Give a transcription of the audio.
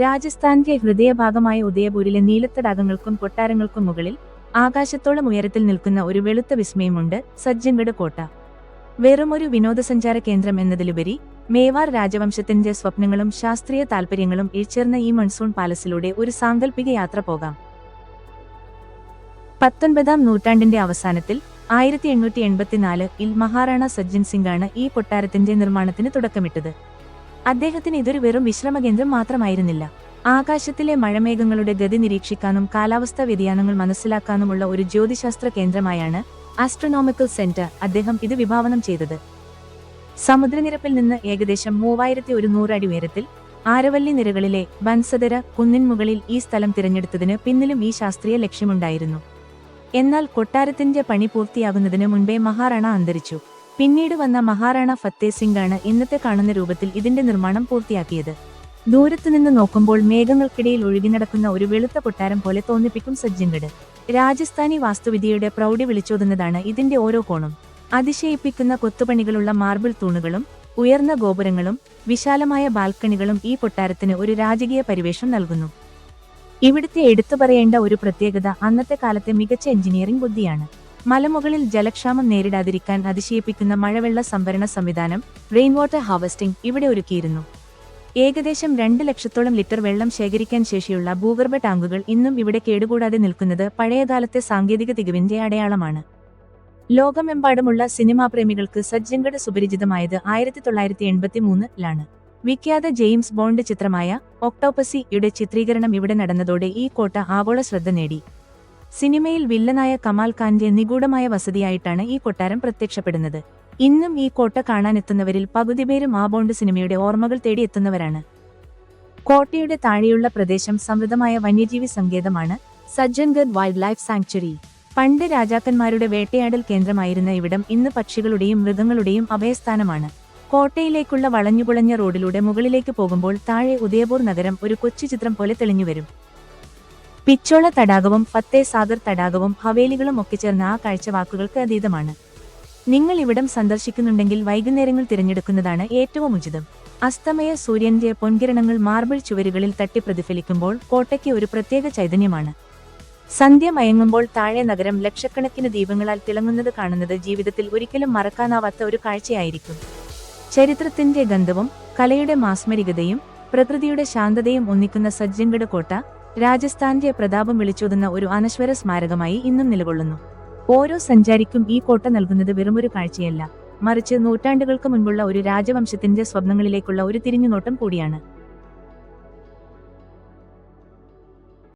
രാജസ്ഥാന്റെ ഹൃദയഭാഗമായ ഉദയപൂരിലെ നീലത്തടാകങ്ങൾക്കും കൊട്ടാരങ്ങൾക്കും മുകളിൽ ആകാശത്തോളം ഉയരത്തിൽ നിൽക്കുന്ന ഒരു വെളുത്ത വിസ്മയമുണ്ട് സജ്ജൻഗഡ് കോട്ട. വെറുമൊരു വിനോദസഞ്ചാര കേന്ദ്രം എന്നതിലുപരി മേവാർ രാജവംശത്തിന്റെ സ്വപ്നങ്ങളും ശാസ്ത്രീയ താൽപര്യങ്ങളും ഇഴചേർന്ന ഈ മൺസൂൺ പാലസിലൂടെ ഒരു സാങ്കല്പിക യാത്ര പോകാം. 19-ാം നൂറ്റാണ്ടിന്റെ അവസാനത്തിൽ 1884-ൽ മഹാറാണ സജ്ജൻ സിംഗാണ് ഈ കൊട്ടാരത്തിന്റെ നിർമ്മാണത്തിന് തുടക്കമിട്ടത്. അദ്ദേഹത്തിന് ഇതൊരു വെറും വിശ്രമകേന്ദ്രം മാത്രമായിരുന്നില്ല. ആകാശത്തിലെ മഴമേഘങ്ങളുടെ ഗതി നിരീക്ഷിക്കാനും കാലാവസ്ഥാ വ്യതിയാനങ്ങൾ മനസ്സിലാക്കാനുമുള്ള ഒരു ജ്യോതിശാസ്ത്ര കേന്ദ്രമായാണ് ആസ്ട്രോണോമിക്കൽ സെന്റർ അദ്ദേഹം ഇത് വിഭാവനം ചെയ്തത്. സമുദ്രനിരപ്പിൽ നിന്ന് ഏകദേശം 3100 അടി ഉയരത്തിൽ ആരവല്ലി നിരകളിലെ ബൻസദര കുന്നിൻ മുകളിൽ ഈ സ്ഥലം തിരഞ്ഞെടുത്തതിന് പിന്നിലും ഈ ശാസ്ത്രീയ ലക്ഷ്യമുണ്ടായിരുന്നു. എന്നാൽ കൊട്ടാരത്തിന്റെ പണി പൂർത്തിയാകുന്നതിന് മുൻപേ മഹാറാണ അന്തരിച്ചു. പിന്നീട് വന്ന മഹാറാണ ഫത്തേ സിംഗാണ് ഇന്നത്തെ കാണുന്ന രൂപത്തിൽ ഇതിന്റെ നിർമ്മാണം പൂർത്തിയാക്കിയത്. ദൂരത്തുനിന്ന് നോക്കുമ്പോൾ മേഘങ്ങൾക്കിടയിൽ ഒഴുകിനടക്കുന്ന ഒരു വെളുത്ത കൊട്ടാരം പോലെ തോന്നിപ്പിക്കും സജ്ജൻഗഡ്. രാജസ്ഥാനി വാസ്തുവിദ്യയുടെ പ്രൗഢി വിളിച്ചോതുന്നതാണ് ഇതിന്റെ ഓരോ കോണും. അതിശയിപ്പിക്കുന്ന കൊത്തുപണികളുള്ള മാർബിൾ തൂണുകളും ഉയർന്ന ഗോപുരങ്ങളും വിശാലമായ ബാൽക്കണികളും ഈ കൊട്ടാരത്തിന് ഒരു രാജകീയ പരിവേഷം നൽകുന്നു. ഇവിടുത്തെ എടുത്തുപറയേണ്ട ഒരു പ്രത്യേകത അന്നത്തെ കാലത്തെ മികച്ച എഞ്ചിനീയറിംഗ് ബുദ്ധിയാണ്. മലമുകളിൽ ജലക്ഷാമം നേരിടാതിരിക്കാൻ അതിശയിപ്പിക്കുന്ന മഴവെള്ള സംഭരണ സംവിധാനം റെയിൻ വാട്ടർ ഹാർവെസ്റ്റിംഗ് ഇവിടെ ഒരുക്കിയിരുന്നു. ഏകദേശം 2 ലക്ഷത്തോളം ലിറ്റർ വെള്ളം ശേഖരിക്കാൻ ശേഷിയുള്ള ഭൂഗർഭ ടാങ്കുകൾ ഇന്നും ഇവിടെ കേടുകൂടാതെ നിൽക്കുന്നത് പഴയകാലത്തെ സാങ്കേതിക തികവിന്റെ അടയാളമാണ്. ലോകമെമ്പാടുമുള്ള സിനിമാ പ്രേമികൾക്ക് സജ്ജൻഗഡ് സുപരിചിതമായത് 1983-ലാണ്. വിഖ്യാത ജെയിംസ് ബോണ്ട് ചിത്രമായ ഒക്ടോപസി യുടെ ചിത്രീകരണം ഇവിടെ നടന്നതോടെ ഈ കോട്ട ആഗോള ശ്രദ്ധ നേടി. സിനിമയിൽ വില്ലനായ കമാൽ ഖാന്റെ നിഗൂഢമായ വസതിയായിട്ടാണ് ഈ കൊട്ടാരം പ്രത്യക്ഷപ്പെടുന്നത്. ഇന്നും ഈ കോട്ട കാണാനെത്തുന്നവരിൽ പകുതിപേരും ആ ബോണ്ട് സിനിമയുടെ ഓർമ്മകൾ തേടിയെത്തുന്നവരാണ്. കോട്ടയുടെ താഴെയുള്ള പ്രദേശം സമൃദ്ധമായ വന്യജീവി സങ്കേതമാണ് സജ്ജൻഗഡ് വൈൽഡ് ലൈഫ് സാങ്ച്വറി. പണ്ട് രാജാക്കന്മാരുടെ വേട്ടയാടൽ കേന്ദ്രമായിരുന്ന ഇവിടം ഇന്ന് പക്ഷികളുടെയും മൃഗങ്ങളുടെയും അഭയസ്ഥാനമാണ്. കോട്ടയിലേക്കുള്ള വളഞ്ഞുപുളഞ്ഞ റോഡിലൂടെ മുകളിലേക്ക് പോകുമ്പോൾ താഴെ ഉദയപൂർ നഗരം ഒരു കൊച്ചു ചിത്രം പോലെ തെളിഞ്ഞുവരും. പിച്ചോള തടാകവും ഫത്തേ സാഗർ തടാകവും ഹവേലികളും ഒക്കെ ചേർന്ന ആ കാഴ്ച വാക്കുകൾക്ക് അതീതമാണ്. നിങ്ങൾ ഇവിടം സന്ദർശിക്കുന്നുണ്ടെങ്കിൽ വൈകുന്നേരങ്ങൾ തിരഞ്ഞെടുക്കുന്നതാണ് ഏറ്റവും ഉചിതം. അസ്തമയ സൂര്യന്റെ പൊൻകിരണങ്ങൾ മാർബിൾ ചുവരുകളിൽ തട്ടി പ്രതിഫലിക്കുമ്പോൾ കോട്ടയ്ക്ക് ഒരു പ്രത്യേക ചൈതന്യമാണ്. സന്ധ്യ മയങ്ങുമ്പോൾ താഴെ നഗരം ലക്ഷക്കണക്കിന് ദീപങ്ങളാൽ തിളങ്ങുന്നത് കാണുന്നത് ജീവിതത്തിൽ ഒരിക്കലും മറക്കാനാവാത്ത ഒരു കാഴ്ചയായിരിക്കും. ചരിത്രത്തിന്റെ ഗന്ധവും കലയുടെ മാസ്മരികതയും പ്രകൃതിയുടെ ശാന്തതയും ഒന്നിക്കുന്ന സജ്ജൻഗഡ് കോട്ട രാജസ്ഥാന്റെ പ്രതാപം വിളിച്ചോതുന്ന ഒരു അനശ്വര സ്മാരകമായി ഇന്നും നിലകൊള്ളുന്നു. ഓരോ സഞ്ചാരിക്കും ഈ കോട്ട നൽകുന്നത് വെറുമൊരു കാഴ്ചയല്ല, മറിച്ച് നൂറ്റാണ്ടുകൾക്ക് മുൻപുള്ള ഒരു രാജവംശത്തിന്റെ സ്വപ്നങ്ങളിലേക്കുള്ള ഒരു തിരിഞ്ഞുനോട്ടം കൂടിയാണ്.